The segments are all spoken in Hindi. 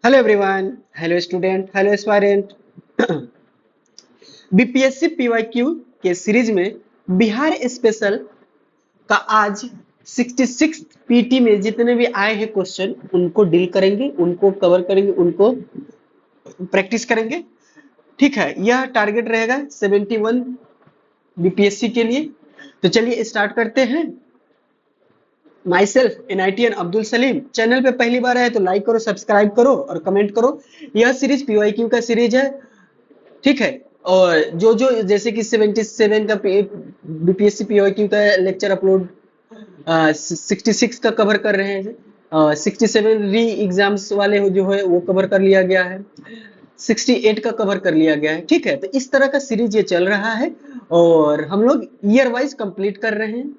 Hello everyone, hello student, hello aspirant. BPSC PYQ के सीरीज में बिहार स्पेशल का आज 66 पीटी में जितने भी आए हैं क्वेश्चन उनको डील करेंगे, उनको कवर करेंगे, उनको प्रैक्टिस करेंगे। ठीक है, यह टारगेट रहेगा 71 बीपीएससी के लिए। तो चलिए स्टार्ट करते हैं। Myself NITN Abdul Salim. Channel पे पहली बार आए तो लाइक करो, सब्सक्राइब करो और कमेंट करो। यह सीरीज पीवाईक्यू का सीरीज है, ठीक है। और जो जैसे कि 77 का बीपीएससी पीवाईक्यू का लेक्चर अपलोड 66 का कवर कर रहे हैं। 67 री एग्जाम्स वाले जो है वो कवर कर लिया गया है, 68 का कवर कर लिया गया है। ठीक है, तो इस तरह का सीरीज ये चल रहा है और हम लोग ईयर वाइज कंप्लीट कर रहे हैं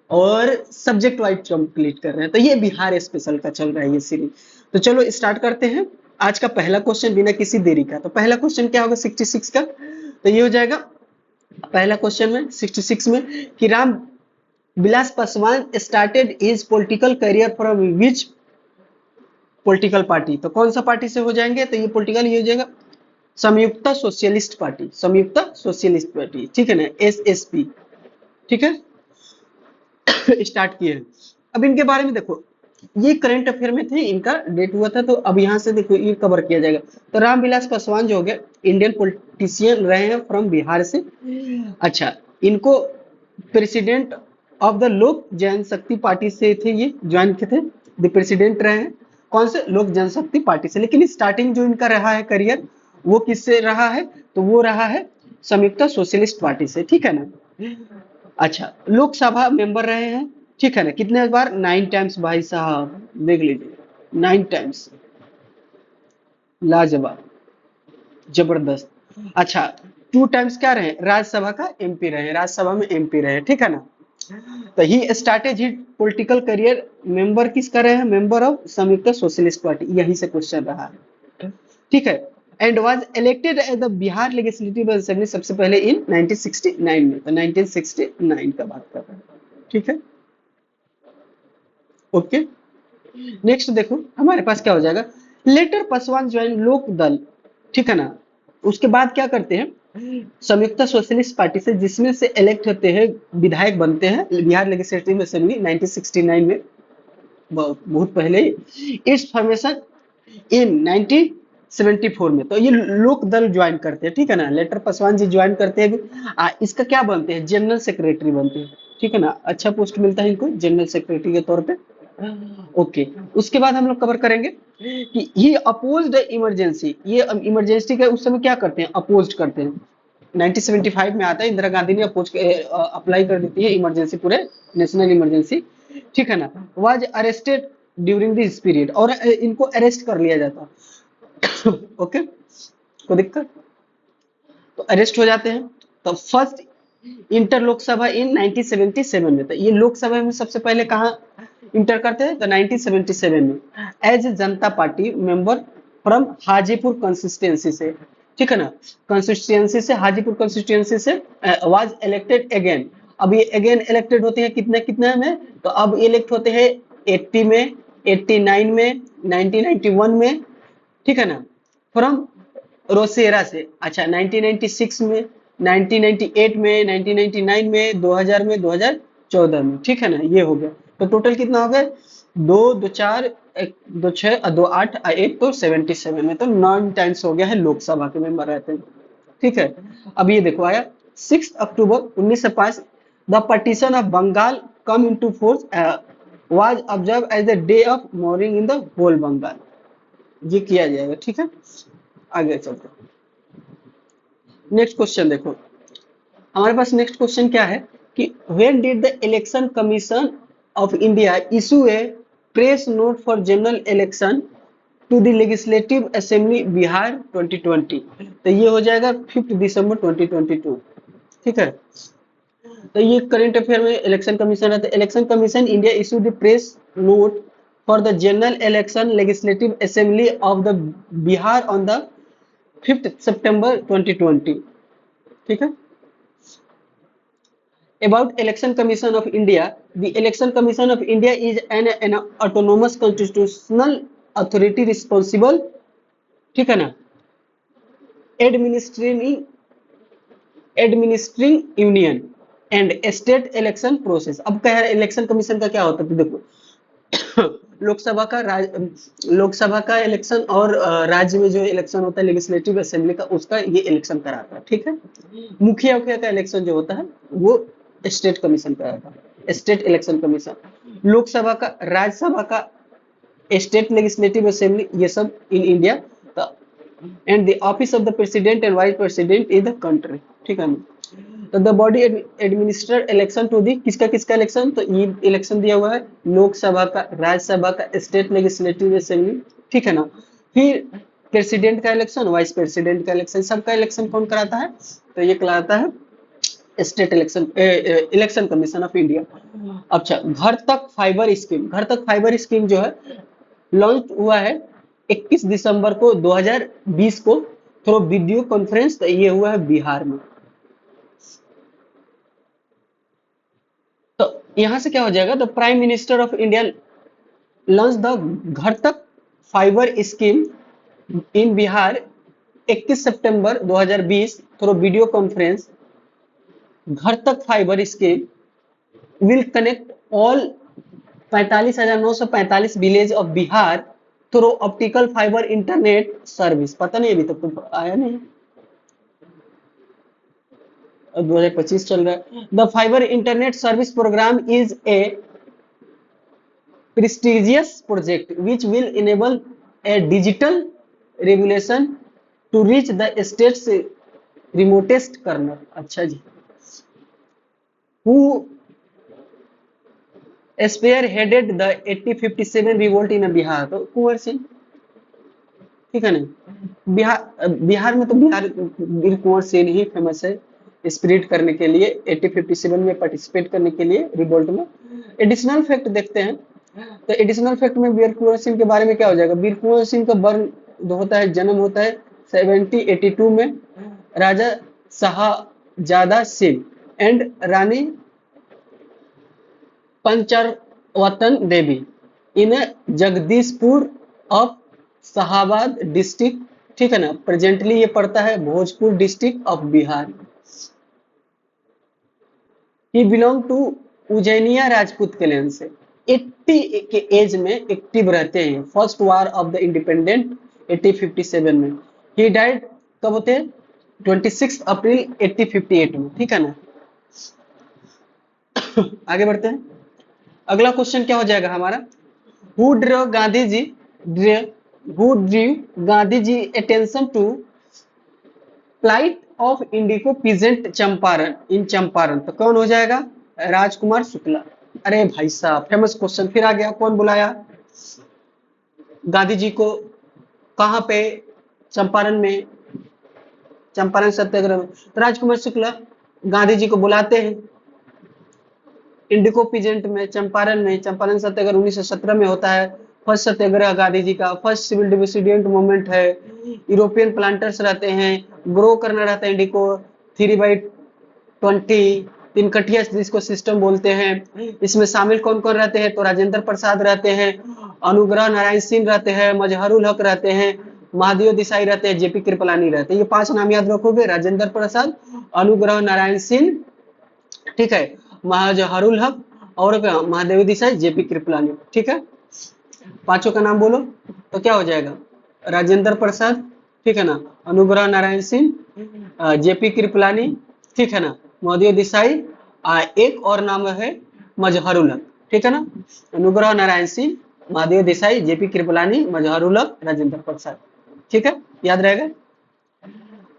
और सब्जेक्ट वाइज कंप्लीट कर रहे हैं। तो ये बिहार स्पेशल का चल रहा है ये सीरीज। तो चलो स्टार्ट करते हैं। आज का पहला क्वेश्चन बिना किसी देरी का। तो पहला क्वेश्चन क्या होगा 66 का? तो ये हो जाएगा पहला क्वेश्चन में 66 में कि Ram Vilas Paswan started his political career from which political party. तो कौन सा पार्टी से हो जाएंगे? तो ये पॉलिटिकल ये हो जाएगा संयुक्त सोशलिस्ट पार्टी, संयुक्त सोशलिस्ट पार्टी, ठीक है ना, एसएसपी। ठीक है, स्टार्ट किए हैं। अब इनके बारे में देखो, ये करंट अफेयर में थे, इनका डेट हुआ था, तो अब यहाँ से देखो ये कवर किया जाएगा। तो रामविलास पासवान जो हो गया इंडियन पॉलिटिशियन रहे हैं फ्रॉम बिहार से। अच्छा, इनको प्रेसिडेंट ऑफ द लोक जनशक्ति पार्टी से थे, ये ज्वाइन किए थे, द प्रेसिडेंट रहे हैं कौन से? लोक जनशक्ति पार्टी से। लेकिन स्टार्टिंग जो इनका रहा है करियर वो किससे रहा है? तो वो रहा है संयुक्त सोशलिस्ट पार्टी से, ठीक है ना। अच्छा, लोकसभा मेंबर रहे हैं, ठीक है ना, कितने बार? 9 टाइम्स भाई साहब, देख लीजिए 9 टाइम्स, लाजवाब, जबरदस्त। अच्छा, 2 टाइम्स क्या रहे? राज्यसभा का एमपी रहे, राज्यसभा में एमपी रहे, ठीक है ना। तो he started he political career member किसका रहे हैं? Member of Samyukta Socialist Party, यही से क्वेश्चन रहा है, ठीक है। And was elected as the Bihar legislative assembly सबसे पहले इन 1969 में। तो 1969 का बात कर रहे हैं, ठीक है, ओके। नेक्स्ट देखो हमारे पास क्या हो जाएगा, लेटर पासवान ज्वाइन लोक दल, ठीक है ना। उसके बाद क्या करते हैं? संयुक्त सोशलिस्ट पार्टी से, जिसमें से इलेक्ट होते हैं, विधायक बनते हैं बिहार लेजिस्लेटिव असेंबली 1969 में, बहुत पहले। इट्स फॉर्मेशन इन 1974 में। तो ये लोक दल ज्वाइन करते हैं, ठीक है ना, लेटर पासवान जी ज्वाइन करते हैं। इसका क्या बनते हैं? जनरल सेक्रेटरी बनते हैं, ठीक है ना। अच्छा पोस्ट मिलता है इनको जनरल सेक्रेटरी के तौर पे, ओके। उसके बाद हम लोग कवर करेंगे कि ही अपोज्ड इमरजेंसी। ये इमरजेंसी का उस समय क्या करते हैं? अपोज्ड करते हैं। 1975 में आता है, इंदिरा गांधी ने अपोज अप्लाई कर देती है इमरजेंसी, पूरे नेशनल इमरजेंसी, ठीक है ना। Was arrested during this period, और इनको अरेस्ट कर लिया जाता ओके, कोई दिक्कत? तो अरेस्ट हो जाते हैं। तो फर्स्ट इंटर लोकसभा इन 1977 में। तो ये लोकसभा में सबसे पहले कहाँ इंटर करते हैं? तो 1977 में as Janata party member from Hajipur consistency से, ठीक है ना, कंसिस्टेंसी से, हाजीपुर कंसिस्टेंसी से वाज इलेक्टेड अगेन। अब ये अगेन इलेक्टेड होते हैं कितने कितने में? तो अब इलेक्ट होते हैं 80 में, 89 में, 1991 में, ठीक है ना, फ्रॉम रोसेरा से। अच्छा, 1996 में, 1998 में, 1999 में, 2000 में, 2014 में, ठीक है ना, ये हो गया। तो टोटल कितना हो गया? 2 2 4 1 2 6 2 8 1 तो 77 में। तो 9 टाइम्स हो गया है लोकसभा के मेंबर रहते हैं, ठीक है। अब ये देखो आया 6 October 1905 the partition of Bengal come into force was observe as the day of mourning in the whole Bengal. ये किया जाएगा, ठीक है। आगे चलते हैं, नेक्स्ट क्वेश्चन देखो हमारे पास। नेक्स्ट क्वेश्चन क्या है कि when did the election commission of India issue a press note for general election to the legislative assembly Bihar 2020। तो ये हो जाएगा 5 दिसंबर 2022, ठीक है। तो ये करंट अफेयर में इलेक्शन कमीशन है। तो election commission India issue the press note for the general election legislative assembly of the Bihar on the 5 सितंबर 2020, ठीक है। About Election Commission of India, the Election Commission of India is an autonomous constitutional authority responsible ठीक है ना, administrating administering union and state election process. अब क्या है इलेक्शन कमीशन का क्या होता है, तो देखो लोकसभा का लोकसभा का इलेक्शन और राज्य में जो इलेक्शन होता है लेजिस्लेटिव असेंबली का, उसका ये इलेक्शन कराता है। ठीक है, मुखिया उखिया का इलेक्शन जो होता है वो स्टेट कमीशन कराता है, स्टेट इलेक्शन कमीशन। लोकसभा का, राज्यसभा का, स्टेट लेजिस्लेटिव असेंबली, ये सब in India. And the office of the president and vice president in the country. ठीक है, तो the body administer election to the, किसका किसका इलेक्शन, तो ये इलेक्शन दिया हुआ है लोकसभा का, राज्यसभा का, स्टेट लेजिस्लेटिव असेंबली। ठीक है ना, फिर प्रेसिडेंट का इलेक्शन, वाइस प्रेसिडेंट का इलेक्शन, सबका इलेक्शन कौन कराता है, तो ये कराता है state election election commission of India. अच्छा, घर तक फाइबर स्कीम, घर तक फाइबर स्कीम जो है लॉन्च हुआ है 21 दिसंबर को 2020 को थ्रू वीडियो कॉन्फ्रेंस। तो ये हुआ है बिहार में। तो यहां से क्या हो जाएगा, the prime minister of India launch the घर तक fibre scheme in Bihar 21 September 2020 through video conference. घर तक fibre scheme will connect all 45,945 village of Bihar through optical fibre internet service. पता नहीं अभी तक तो आया नहीं, 2025 चल रहा है। The fibre internet service programme is a prestigious project which will enable a digital revolution to reach the state's remotest corner। अच्छा जी, who spearheaded the 8057 revolt in Bihar, तो कुंवर सिंह। ठीक है ना, बिहार में तो बिहार वीर कुंवर सिंह ही फेमस है स्प्रिट करने के लिए, 8057 में पार्टिसिपेट करने के लिए रिवोल्ट में। एडिशनल फैक्ट देखते हैं, तो एडिशनल फैक्ट में वीर कुंवर सिंह के बारे में क्या हो जाएगा, वीर कुंवर सिंह का बर्न जो होता है, जन्म होता है 1782 में Raja Shahzada Singh and Rani Pancharvatan Devi in Jagdishpur of Shahabad district. ठीक है ना, प्रेजेंटली ये पड़ता है Bhojpur district of Bihar. He belong to Ujjainiya Rajput clan से। 80 के एज में एक्टिव रहते हैं, first war of the independent 1857 में। ही डाइड कब होते हैं, 26 अप्रैल 1858 में। ठीक है ना, आगे बढ़ते हैं। अगला क्वेश्चन क्या हो जाएगा हमारा, who draw Gandhi ji who drew Gandhi ji attention to flight of indigo peasant Champaran in Champaran, तो कौन हो जाएगा, राजकुमार शुक्ला। अरे भाई साहब, फेमस क्वेश्चन फिर आ गया, कौन बुलाया गांधी जी को, कहां पे, चंपारण में, चंपारण सत्याग्रह में। तो राजकुमार शुक्ला गांधी जी को बुलाते हैं इंडिको पीजेंट में, चंपारण में। चंपारण सत्याग्रह 1917 में होता है, फर्स्ट सत्याग्रह गांधी जी का, फर्स्ट सिविल डिसोसिएंट मूवमेंट है। यूरोपियन प्लांटर्स रहते हैं, ग्रो करना रहता है इंडिको 3/20, तीन कटिया जिसको सिस्टम बोलते हैं। इसमें शामिल कौन कौन रहते हैं, तो राजेंद्र प्रसाद रहते हैं, अनुग्रह नारायण सिंह रहते हैं, मजहरुल हक रहते हैं, महादेव देसाई रहते हैं, जेपी कृपलानी रहते हैं। ये 5 नाम याद रखोगे, राजेंद्र प्रसाद, अनुग्रह नारायण सिंह, ठीक है, मजहरुल हक और महादेव देसाई, जेपी कृपलानी। ठीक है, 5 का नाम बोलो तो क्या हो जाएगा, राजेंद्र प्रसाद, ठीक है ना, अनुग्रह नारायण सिंह, जेपी कृपलानी, ठीक है ना, महादेव देसाई, एक और नाम है मजहरुल हक। ठीक है ना, अनुग्रह नारायण सिंह, महादेव देसाई, जेपी कृपलानी, मजहरुल हक, राजेंद्र प्रसाद। ठीक है, याद रहेगा।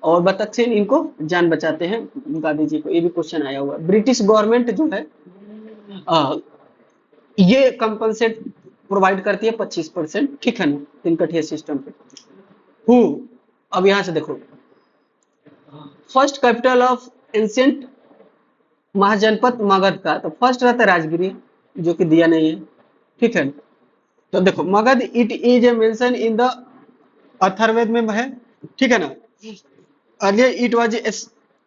और बतख से इनको जान बचाते हैं गांधी जी को, ये भी क्वेश्चन आया हुआ। ब्रिटिश गवर्नमेंट जो है ये कंपनसेट प्रोवाइड करती है 25%। ठीक है ना, तिनकठिया सिस्टम पे। हु, अब यहां से देखो, first capital of ancient Mahajanapada Magadha का, तो फर्स्ट रहता है राजगिरी, जो कि दिया नहीं है। ठीक है, तो देखो Magadh, it is a mention in the Atharvaveda में है। ठीक है ना, earlier it was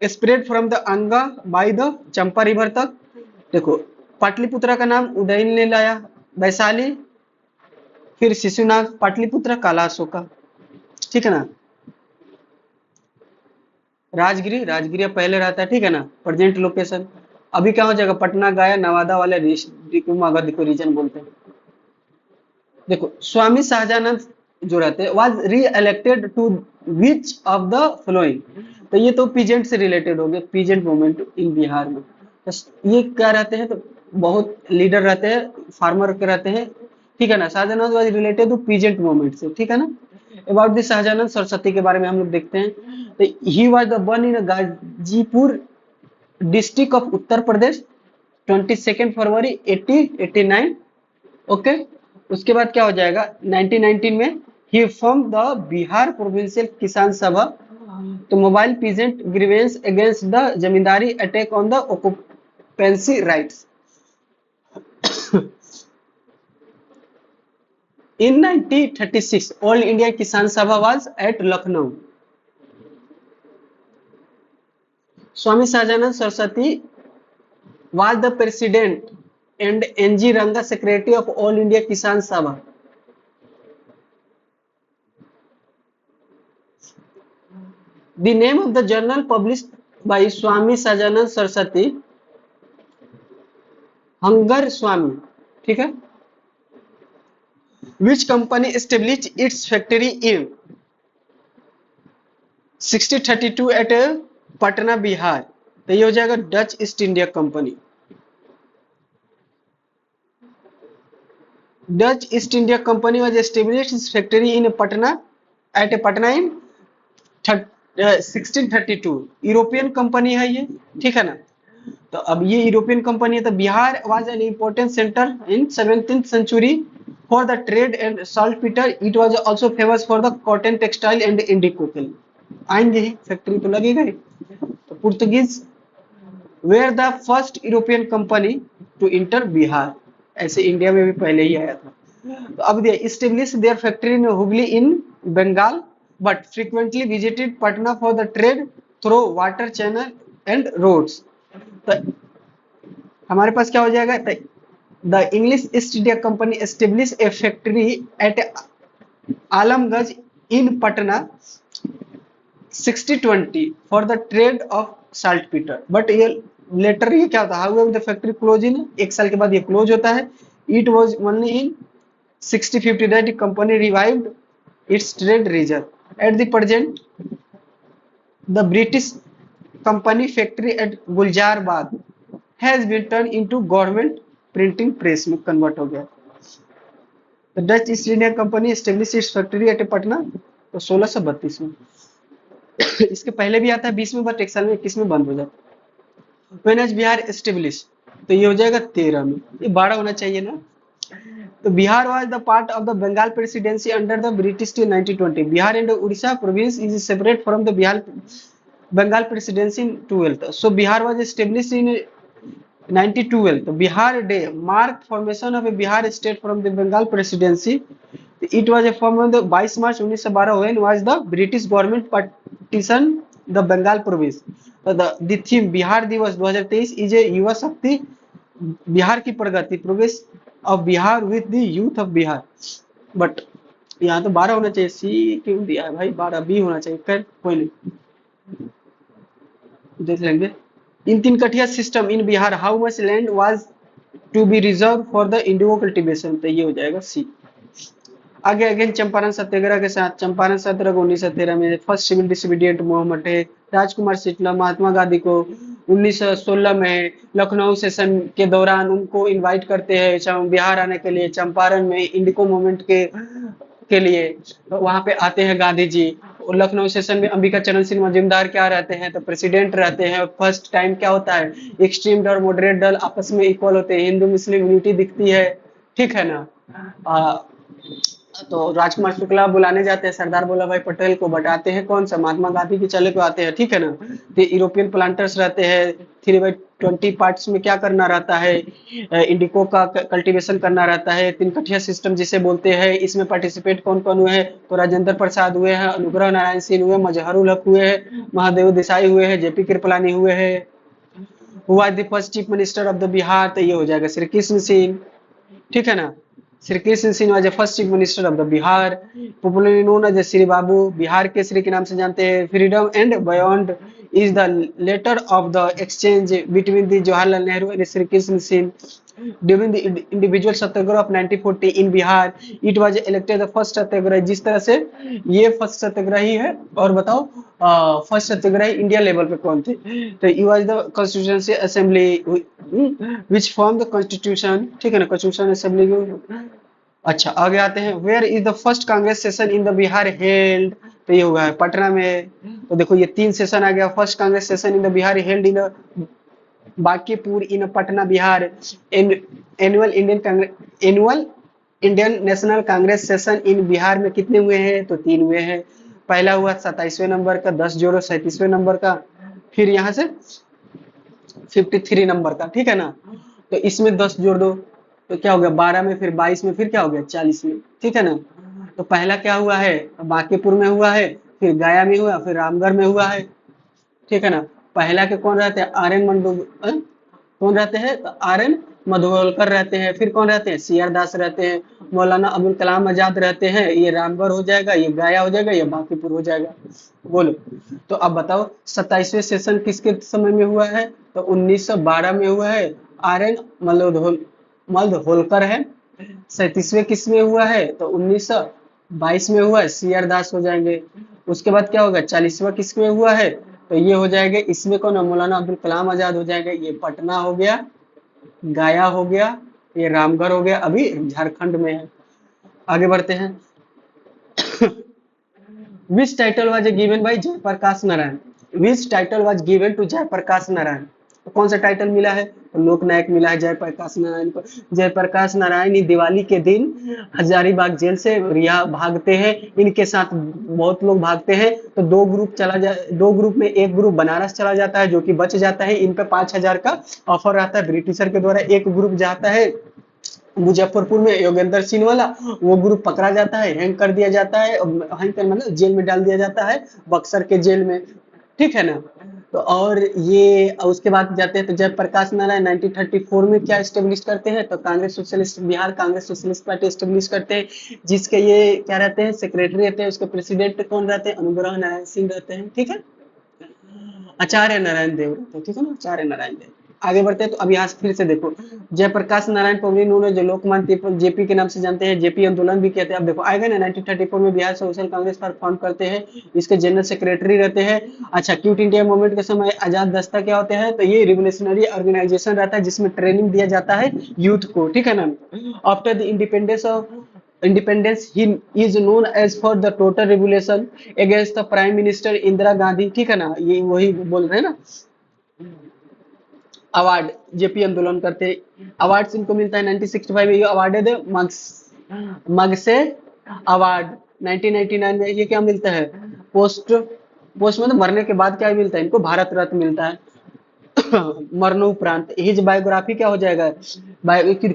spread from the अंगा बाय द चंपा रिवर तक। देखो पाटलिपुत्रा का नाम उदयन ने लाया, वैशाली, फिर शिशुनाग, पाटलिपुत्र, काला अशोका। ठीक है ना। राजगिरी, राजगिरी अब पहले रहता है, ठीक है ना, प्रेजेंट लोकेशन। अभी क्या हो जाएगा, पटना गया नवादा वाले डिस्ट्रिक्ट मगध को रीजन बोलते हैं। देखो स्वामी शाहजानंद जो रहते हैं was reelected to which of the following. तो ये तो पीजेंट से रिलेटेड हो गया, पीजेंट मूवमेंट इन बिहार में। तो ये क्या रहते हैं, तो बहुत लीडर रहते हैं, फार्मर के रहते हैं, ठीक है ना। Sahajanand was related to peasant movement से, ठीक है ना। अबाउट दिस शाहजानंद सरस्वती के बारे में हम लोग देखते हैं। तो he was the one in Ghazipur district of Uttar Pradesh 22 February 1889। Okay. उसके बाद क्या हो जाएगा 1919 में ही फॉर्म द बिहार प्रोविंशियल किसान सभा तो mobile peasant grievance against the zamindari attack on the occupancy rights. In 1936 all India किसान सभा was at Lucknow. Swami Sahajanand Saraswati was the president and N.G. Ranga secretary of All India Kisan Sabha. The name of the journal published by Swami Sajanand Saraswati, Hunger Swami, ठीक है, which company established its factory in 1632 at Patna Bihar. तो ये हो जाएगा Dutch East India company. Dutch East India Company was established its factory in Patna at Patna in 1632। European company है ये, ठीक है ना। तो अब ये यूरोपियन कंपनी है। तो Bihar was an important centre in 17th century for the trade and saltpetre. It was also famous for the cotton textile and indigo. आएंगे ही, फैक्ट्री तो लगेगा ही। तो Portuguese were the first European company to enter Bihar. ऐसे इंडिया में भी पहले ही आया था। तो अब they establish their factory in Hooghly in Bengal but frequently visited Patna for the trade through water channel and roads. तो हमारे पास क्या हो जाएगा, the English East India Company establish a factory at Alamganj in Patna 1620 for the trade of saltpetre. But ये लेटर ये क्या होता है, द फैक्ट्री क्लोज इन, एक साल के बाद ये क्लोज होता है। It was only in 1650 that company revived its trade reason. At the present the British company factory at Gulzarbad has been turn into government printing press में कन्वर्ट हो गया। The Dutch East India Company establish its factory at Patna तो 1632 में। इसके पहले भी आता है 20 में, बट एक साल में 21 में बंद हो जाता है। व्हेन एज बिहार एस्टेब्लिश तो ये हो जाएगा 13 में, ये 12 होना चाहिए ना। तो Bihar was the part of the Bengal presidency under the British till 1920। Bihar and Orissa province is separate from the Bihar Bengal presidency in 12th। So Bihar was established in 1912। तो Bihar day mark formation of a Bihar state from the Bengal presidency. It was a form on the 22 March 1912 when was the British government partition the Bengal province। The theme Bihar Diwas 2023 is a युवा शक्ति बिहार की प्रगति progress of Bihar with the youth of Bihar. But यहाँ तो 12 होना चाहिए, सी क्यों दिया है भाई, 12 बी होना चाहिए। खैर कोई नहीं, देख लेंगे। In tinkathia system in Bihar how much land was to be reserve for the indigo cultivation. तो ये हो जाएगा सी। आगे अगेन चंपारण सत्याग्रह के साथ चंपारण सत्याग्रह 1913 में फर्स्ट सिविल डिसोबीडिएंट मूवमेंट है। राजकुमार शितला महात्मा गांधी को 1916 में लखनऊ सेशन के दौरान उनको इनवाइट करते हैं बिहार आने के लिए, चंपारण में इंडिको मूवमेंट के लिए वहां पे आते हैं गांधी जी। और लखनऊ सेशन में अंबिका चरण सिंह मजूमदार क्या रहते हैं, तो प्रेसिडेंट रहते हैं। फर्स्ट टाइम क्या होता है, एक्सट्रीम दल मॉडरेट दल आपस में इक्वल होते हैं, हिंदू मुस्लिम यूनिटी दिखती है, ठीक है ना। तो राजकुमार शुक्ला बुलाने जाते हैं सरदार वल्लभ भाई पटेल को, बताते हैं कौन सा, महात्मा गांधी के चले को आते हैं, ठीक है ना। तो यूरोपियन प्लांटर्स रहते हैं 3/20 पार्ट्स में क्या करना रहता है, इंडिको का कल्टीवेशन करना रहता है। तीन कठिया सिस्टम जिसे बोलते हैं, इसमें पार्टिसिपेट कौन कौन हुए हैं, तो राजेंद्र प्रसाद हुए हैं, अनुग्रह नारायण सिंह हुए, मजहरुल हक हुए हैं, महादेव देसाई हुए हैं, जेपी कृपलानी हुए हैं। हुआ the first chief minister of the Bihar, तो ये हो जाएगा श्री कृष्ण सिंह, ठीक है ना। Shri Krishna Singh was first chief minister of the Bihar, popularly known as Shri Babu, Bihar के श्री के नाम से जानते हैं। Freedom and beyond is the letter of the exchange between the Jawaharlal Nehru and Shri Krishna Singh during the individual satyagraha of 1940 in Bihar. It was elected the first satyagraha, जिस तरह से ये फर्स्ट सत्याग्रही है। और बताओ फर्स्ट सत्याग्रही इंडिया लेवल पे कौन थे? तो you was the constituent assembly which form the constitution, ठीक है ना, कॉन्स्टिट्यूशन असेंबली। अच्छा आगे आते हैं, where is the first Congress session in the Bihar held? तो ये हुआ है पटना में। तो देखो ये 3 सेशन आ गया, first Congress session in the Bihar held in Bankipur in Patna Bihar. Annual Indian national Congress session इन बिहार में कितने हुए हैं? तो 3 हुए हैं। पहला हुआ 27वें नंबर का, 10 जोड़ो 37वें नंबर का, फिर यहाँ से 53 नंबर का, ठीक है ना। तो इसमें 10 जोड़ दो तो क्या हो गया 12 में, फिर 22 में, फिर क्या हो गया 40 में, ठीक है ना। तो पहला क्या हुआ है? बांकीपुर में हुआ है, फिर गया में हुआ, फिर रामगढ़ में हुआ है, ठीक है ना। पहला के कौन रहते हैं? आर.एन. कौन रहते हैं? तो आर.एन. मधुवलकर रहते हैं। फिर कौन रहते हैं? सी.आर. दास रहते हैं। मौलाना अबुल कलाम आजाद रहते हैं। ये रामगढ़ हो जाएगा, ये गया हो जाएगा, ये बांकीपुर हो जाएगा। बोलो तो अब बताओ 27वें सेशन किसके समय में हुआ है? तो 1912 में हुआ है, आर.एन. मल्दहोलकर है। 37वें किस में हुआ है? तो 1922 में हुआ है, सी.आर. दास हो जाएंगे। उसके बाद क्या होगा 40वां किस में हुआ है? तो ये हो जाएगा, इसमें कौन है? मौलाना अब्दुल कलाम आजाद हो जाएगा। ये पटना हो गया, गया हो गया, ये रामगढ़ हो गया, अभी झारखंड में है। आगे बढ़ते हैं। Which title was given by Jayaprakash Narayan? Which title was given to Jayaprakash Narayan? तो कौन सा टाइटल मिला है? तो लोकनायक मिला है जयप्रकाश नारायण को। जयप्रकाश नारायण दिवाली के दिन हजारीबाग जेल से रिहा भागते हैं, इनके साथ बहुत लोग भागते हैं। तो 2 ग्रुप में एक ग्रुप बनारस चला जाता है जो कि बच जाता है। इन पे 5000 का ऑफर आता है ब्रिटिशर के द्वारा। एक ग्रुप जाता है मुजफ्फरपुर में योगेंद्र सिंह वाला, वो ग्रुप पकड़ा जाता है, हैंग कर दिया जाता है, हैंग कर मतलब जेल में डाल दिया जाता है, बक्सर के जेल में, ठीक है ना। तो और ये उसके बाद जाते हैं तो जयप्रकाश नारायण 1934 में क्या स्टेब्लिश करते हैं? तो Congress socialist, Bihar Congress socialist party establish करते हैं, जिसके ये क्या रहते हैं? सेक्रेटरी रहते हैं। उसके प्रेसिडेंट कौन रहते हैं? अनुग्रह नारायण सिंह रहते हैं, ठीक है। आचार्य नारायण देव रहते हैं, ठीक है ना, आचार्य नारायण देव। आगे बढ़ते हैं तो अब यहाँ से फिर से देखो, जयप्रकाश नारायण पब्लिक इन्होंने जो लोकमान्य जेपी के नाम से जानते हैं, जेपी आंदोलन भी कहते हैं। अब देखो आएगा ना 1934 में Bihar social Congress party form करते हैं, इसके जनरल सेक्रेटरी रहते हैं। अच्छा क्विट इंडिया मूवमेंट के समय आजाद दस्ता क्या होते हैं? तो ये रिवोल्यूशनरी ऑर्गेनाइजेशन रहता है जिसमें ट्रेनिंग दिया जाता है यूथ को, ठीक है ना। After the independence he is known as for the total revolution against the prime minister Indira Gandhi, ठीक है ना। ये वही बोल रहे हैं ना। अवार्ड जेपी आंदोलन करते, अवार्ड इनको मिलता है 1965 में, ये अवार्ड है मगसे अवार्ड। 1999 में ये क्या मिलता है? पोस्ट पोस्ट मतलब मरने के बाद क्या मिलता है इनको? भारत रत्न मिलता है। मरणोपरांत हिज बायोग्राफी क्या हो जाएगा?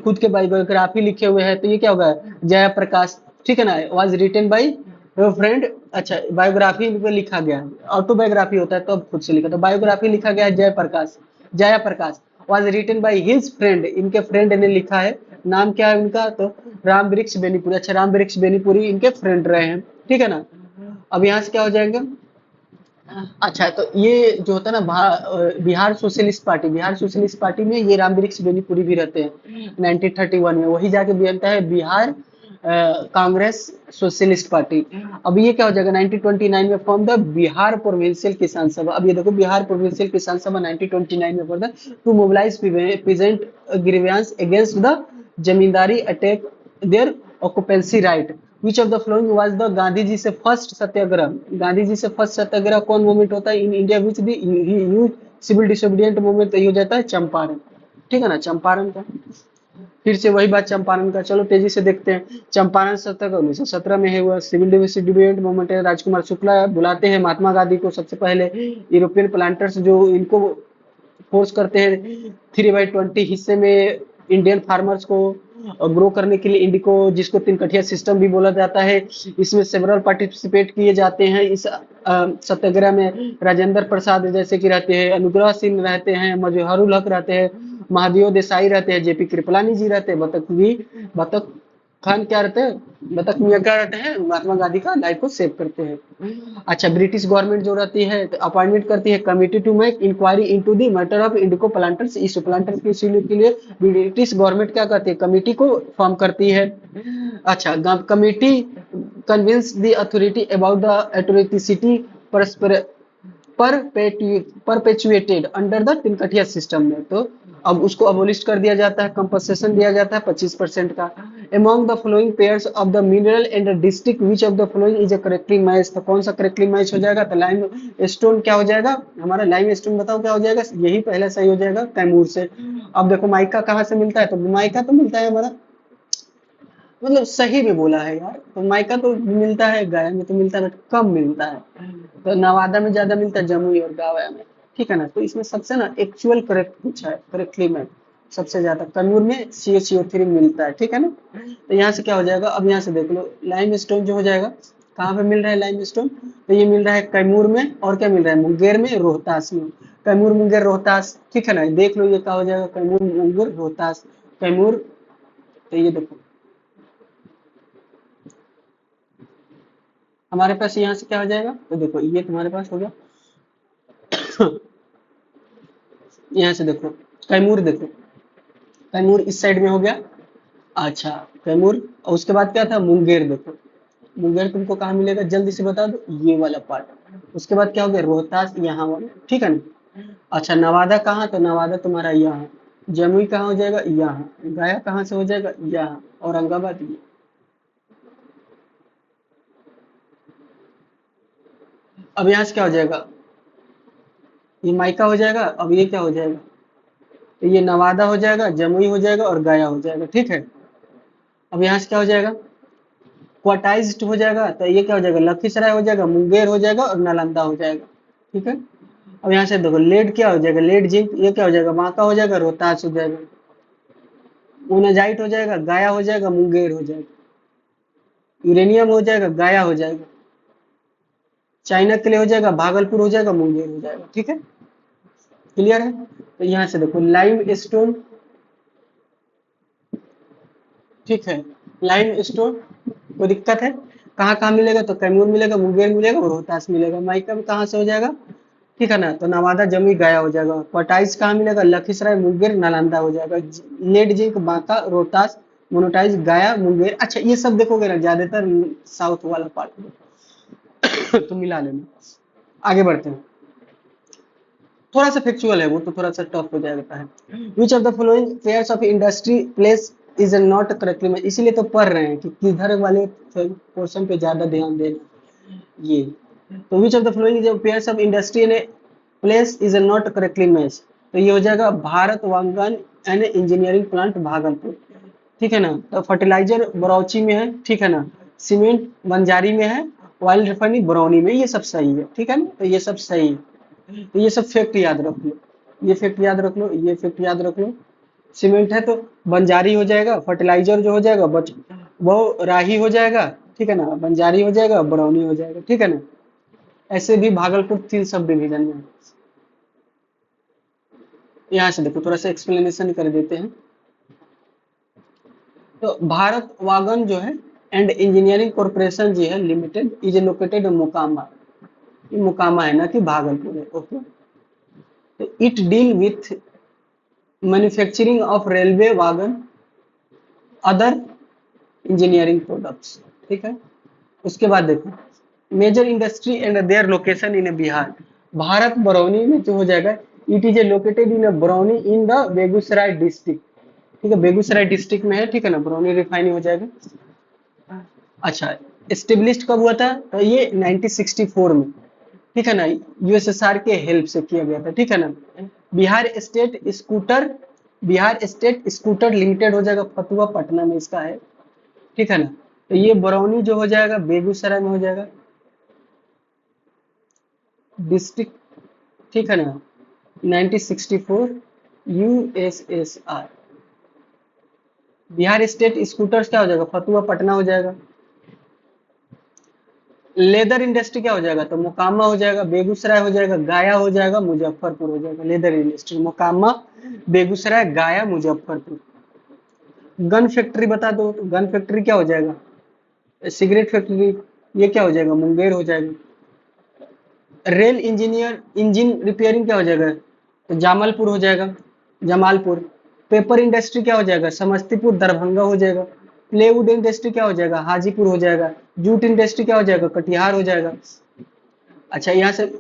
खुद के बायोग्राफी लिखे हुए हैं, तो ये क्या होगा? जयप्रकाश, ठीक है ना, वाज रिटन बाय फ्रेंड। अच्छा बायोग्राफी पे लिखा गया, ऑटोबायोग्राफी होता है तो अब खुद से लिखा, तो बायोग्राफी लिखा गया है Jayaprakash. Jayaprakash was written by his friend, इनके फ्रेंड ने लिखा है। नाम क्या है उनका? तो राम वृक्ष बेनीपुरी। अच्छा राम वृक्ष बेनीपुरी इनके फ्रेंड रहे हैं, ठीक है ना। अब यहाँ से क्या हो जाएगा? अच्छा तो ये जो होता है ना Bihar socialist party, Bihar socialist party में ये राम वृक्ष बेनीपुरी भी रहते हैं 1931 में, वही जाके बनता है बिहार कांग्रेस सोशलिस्ट पार्टी। अब ये क्या हो जाएगा 1929 में फॉर्म द बिहार प्रोविंशियल किसान सभा। अब ये देखो बिहार प्रोविंशियल किसान सभा 1929 में form to mobilise present grievance against the zamindari attack their occupancy right. Which of the flowing was the Gandhi ji से फर्स्ट सत्याग्रह? गांधी जी से फर्स्ट सत्याग्रह कौन मूवमेंट होता है in India which the huge civil disobedient movement? हो जाता है चंपारण, ठीक है ना, चंपारण का। फिर से वही बात चंपारण का, चलो तेजी से देखते हैं। चंपारण सत्याग्रह 1917 में है हुआ। सिविल डिसोबीडिएंट मूवमेंट है, राजकुमार शुक्ला बुलाते हैं महात्मा गांधी को सबसे पहले। यूरोपियन प्लांटर्स जो इनको फोर्स करते हैं 3/20 हिस्से में इंडियन फार्मर्स को ग्रो करने के लिए इंडिको, जिसको 3 कठिया सिस्टम भी बोला जाता है, इसमें सेवरल पार्टिसिपेट किए जाते हैं इस सत्याग्रह में। राजेंद्र प्रसाद जैसे कि रहते हैं, अनुग्रह सिंह रहते हैं, मजहरुल हक रहते हैं, महादेव देसाई रहते हैं, जेपी कृपलानी जी रहते हैं, बतक खान क्या रहते हैं, बतख मियाँ क्या रहते हैं, महात्मा गांधी का लाइफ को सेव करते हैं। अच्छा, ब्रिटिश गवर्नमेंट जो रहती है तो अपॉइंटमेंट करती है committee to make inquiry into the matter of indigo planters issue. Planter के इशू के लिए ब्रिटिश गवर्नमेंट क्या करती है, कमिटी को फॉर्म करती है। अच्छा, committee convince the authority about the atrocity perpetuated under the tinkathia system में। तो अब उसको अबोलिश कर दिया जाता है, कंपनसेशन दिया जाता है 25% का। Among the flowing pairs of the mineral and district which of the following is a correctly match. तो कौन सा करेक्टली मैच हो जाएगा, तो लाइम स्टोन क्या हो जाएगा हमारा, लाइम स्टोन बताओ क्या हो जाएगा, यही पहले सही हो जाएगा कैमूर से। अब देखो माइका कहाँ से मिलता है, तो माइका तो मिलता है हमारा, मतलब सही में बोला है यार, तो माइका तो मिलता है, गया में तो मिलता है बट कम मिलता है। तो नवादा में ज्यादा मिलता है, जमुई और गया में। ठीक है ना, तो इसमें सबसे ना एक्चुअल करेक्ट पूछा है, करेक्टली में सबसे ज्यादा कैमूर में CO3 मिलता है। ठीक है ना, तो यहाँ से क्या हो जाएगा, अब यहाँ से देख लो लाइम स्टोन जो हो जाएगा, कहाँ पे मिल रहा है लाइम स्टोन, तो ये मिल रहा है कैमूर में, और क्या मिल रहा है, मुंगेर में, रोहतास में। कैमूर मुंगेर रोहतास, ठीक है ना, देख लो ये क्या हो जाएगा, कैमूर मुंगेर रोहतास। कैमूर, तो ये देखो हमारे पास यहाँ से क्या हो जाएगा, तो देखो ये तुम्हारे पास हो गया। यहाँ से देखो कैमूर, देखो कैमूर इस साइड में हो गया। अच्छा, कैमूर, और उसके बाद क्या था, मुंगेर। देखो मुंगेर तुमको कहाँ मिलेगा, जल्दी से बता दो, ये वाला पार्ट। उसके बाद क्या हो गया, रोहतास यहाँ वाला, ठीक है ना। अच्छा, नवादा कहाँ, तो नवादा तुम्हारा यहाँ। जमुई कहाँ हो जाएगा, यहाँ। गया कहाँ से हो जाएगा, यहाँ। औरंगाबाद ये। अब यहाँ से क्या हो जाएगा, ये माइका हो जाएगा। अब ये क्या हो जाएगा, तो ये नवादा हो जाएगा, जमुई हो जाएगा और गया हो जाएगा। ठीक है, अब यहाँ से क्या हो जाएगा, क्वाटाइज्ड हो जाएगा, तो ये क्या हो जाएगा, लखीसराय हो जाएगा, मुंगेर हो जाएगा और नालंदा हो जाएगा। ठीक है, अब यहाँ से देखो लेड क्या हो जाएगा, लेड जिंक, ये क्या हो जाएगा, बांका हो जाएगा, रोहतास हो जाएगा। मोनाजाइट हो जाएगा, गया हो जाएगा, मुंगेर हो जाएगा। यूरेनियम हो जाएगा, गया हो जाएगा। चाइना के लिए हो जाएगा, भागलपुर हो जाएगा, मुंगेर हो जाएगा। ठीक है, क्लियर है। तो यहाँ से देखो लाइम स्टोन, ठीक है, लाइम स्टोन, कोई दिक्कत है, कहाँ कहाँ मिलेगा, तो कैमूर मिलेगा, मुंगेर मिलेगा और रोहतास मिलेगा। माइका में कहाँ से हो जाएगा, ठीक है ना, तो नवादा जमुई गया हो जाएगा। पोटाइज कहाँ मिलेगा, लखीसराय मुंगेर नालंदा हो जाएगा। लेड जिंक बांका रोहतास, मोनोटाइज गया मुंगेर। अच्छा, ये सब देखोगे ना ज्यादातर साउथ वाला पार्ट में। तो मिला लेना, आगे बढ़ते हैं। थोड़ा सा फैक्चुअल है वो, तो थोड़ा सा टफ हो जाता है। विच of the following pairs of industry place is not correctly, इसीलिए तो पढ़ रहे हैं कि किधर वाले पोर्शन पे ज्यादा ध्यान देना। ये, तो विच ऑफ द फॉलोइंग जो पेयर्स ऑफ इंडस्ट्री ने place is not correctly match, तो ये हो जाएगा Bharat Wagon and engineering plant Bhagalpur. ठीक है ना, तो फर्टिलाइजर बरौची में है, ठीक है ना, सीमेंट बंजारी में है, ऑयल रिफाइनरी बरौनी में। ये सब सही है, ठीक है ना, तो ये सब सही है। तो ये सब फैक्ट याद रख लो, ये फैक्ट याद रख लो, ये फैक्ट याद रख लो। सीमेंट है तो बंजारी हो जाएगा, फर्टिलाइजर जो हो जाएगा बच वो राही हो जाएगा, ठीक है ना, बंजारी हो जाएगा, बरौनी हो जाएगा। ठीक है ना, ऐसे भी भागलपुर 3 सब डिवीजन में है। यहाँ से देखो थोड़ा सा एक्सप्लेनेशन कर देते हैं। तो भारत वागन जो है एंड इंजीनियरिंग कॉर्पोरेशन जी है limited is located in Mokama. ये मोकामा है ना कि भागलपुर है। ओके, तो it deal with manufacturing of railway wagon other engineering products. ठीक है, उसके बाद देखो major industry and their location in Bihar. Bharat Barauni में जो हो जाएगा, it is located in Barauni in the Begusarai district. ठीक है, बेगूसराय डिस्ट्रिक्ट में है, ठीक है ना, बरौनी रिफाइनरी हो जाएगा। अच्छा, एस्टेब्लिश्ड कब हुआ था, तो ये 1964 में, ठीक है ना, यूएसएसआर के हेल्प से किया गया था। ठीक है ना, Bihar state scooter, Bihar state scooter limited हो जाएगा, फतुआ पटना में इसका है। ठीक है ना, तो ये बरौनी जो हो जाएगा बेगूसराय में हो जाएगा डिस्ट्रिक्ट। ठीक है ना, 1964 यूएसएसआर। बिहार स्टेट स्कूटर्स क्या हो जाएगा, फतुआ पटना हो जाएगा। लेदर इंडस्ट्री क्या हो जाएगा, तो मोकामा हो जाएगा, बेगूसराय हो जाएगा, गया हो जाएगा, मुजफ्फरपुर हो जाएगा। लेदर इंडस्ट्री मोकामा, बेगूसराय, गया, मुजफ्फरपुर। गन फैक्ट्री बता दो, तो गन फैक्ट्री क्या हो जाएगा? सिगरेट फैक्ट्री, ये क्या हो जाएगा? मुंगेर हो जाएगा। रेल इंजीनियर, इंजन रिपेयरिंग क्या हो जाएगा? तो जामलपुर हो जाएगा, जमालपुर। पेपर इंडस्ट्री क्या हो जाएगा? समस्तीपुर दरभंगा हो जाएगा। प्लेवुड इंडस्ट्री क्या हो जाएगा? हाजीपुर हो जाएगा। जूट इंडस्ट्री क्या हो जाएगा? कटिहार हो जाएगा। अच्छा, यहाँ से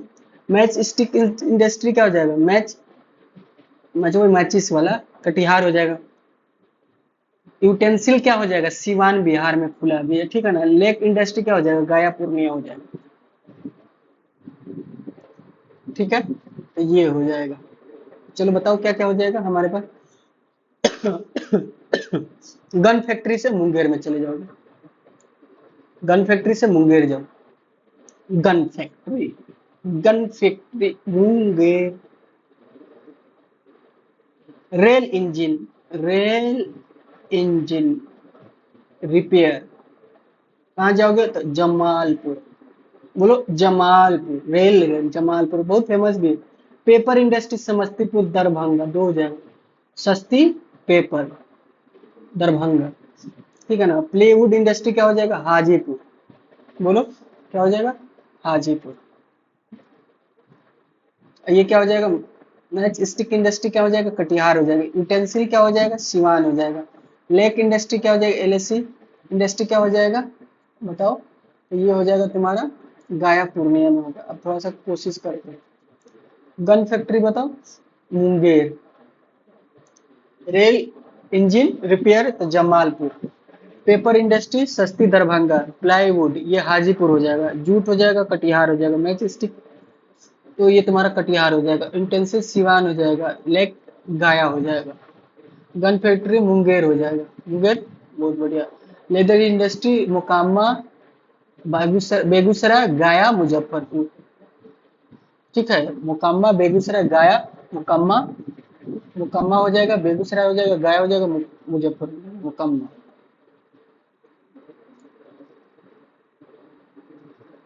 मैच स्टिक इंडस्ट्री क्या हो जाएगा? मैच मतलब वही मैचिस वाला, कटिहार हो जाएगा। यूटेंसिल क्या हो जाएगा? सिवान बिहार में खुला भी है, ठीक है ना। लेक इंडस्ट्री क्या हो जाएगा? गया पूर्णिया हो जाएगा, ठीक है। तो ये हो जाएगा। चलो बताओ क्या क्या हो जाएगा हमारे पास। गन फैक्ट्री से मुंगेर में चले जाओगे, गन फैक्ट्री से मुंगेर जाओ। Gun factory, gun factory Munger. Rail engine, rail engine repair कहाँ जाओगे? तो जमालपुर। बोलो जमालपुर, रेल जमालपुर बहुत फेमस भी है। पेपर इंडस्ट्री समस्तीपुर दरभंगा, दो हो जाएगा। सस्ती पेपर दरभंगा, ठीक है ना। प्लेवुड इंडस्ट्री क्या हो जाएगा? हाजीपुर। बोलो क्या हो जाएगा? हाजीपुर। ये क्या हो जाएगा? मैच स्टिक इंडस्ट्री क्या हो जाएगा? कटिहार हो जाएगा। यूटेंसिल क्या हो जाएगा? सिवान हो जाएगा। लेक इंडस्ट्री क्या हो जाएगा? एलएससी इंडस्ट्री क्या हो जाएगा? बताओ। तो ये हो जाएगा तुम्हारा गाया पूर्णिया में होगा। अब थोड़ा सा कोशिश करते हैं। गन फैक्ट्री बताओ, मुंगेर। रेल इंजन रिपेयर तो जमालपुर। पेपर इंडस्ट्री सस्ती दरभंगा। प्लाईवुड ये हाजीपुर हो जाएगा। जूट हो जाएगा कटिहार हो जाएगा। मैच स्टिक तो ये तुम्हारा कटिहार हो जाएगा। इंटेंसिव सिवान हो जाएगा। लेक गाया हो जाएगा। गन फैक्ट्री मुंगेर हो जाएगा, मुंगेर। बहुत बढ़िया। लेदर इंडस्ट्री मोकामा, बेगूसराय, गया, मुजफ्फरपुर, ठीक है। मोकामा, बेगूसराय, गया, मोकामा। मोकामा हो जाएगा, बेगूसराय हो जाएगा, गया हो जाएगा, मुजफ्फरपुर, मोकामा।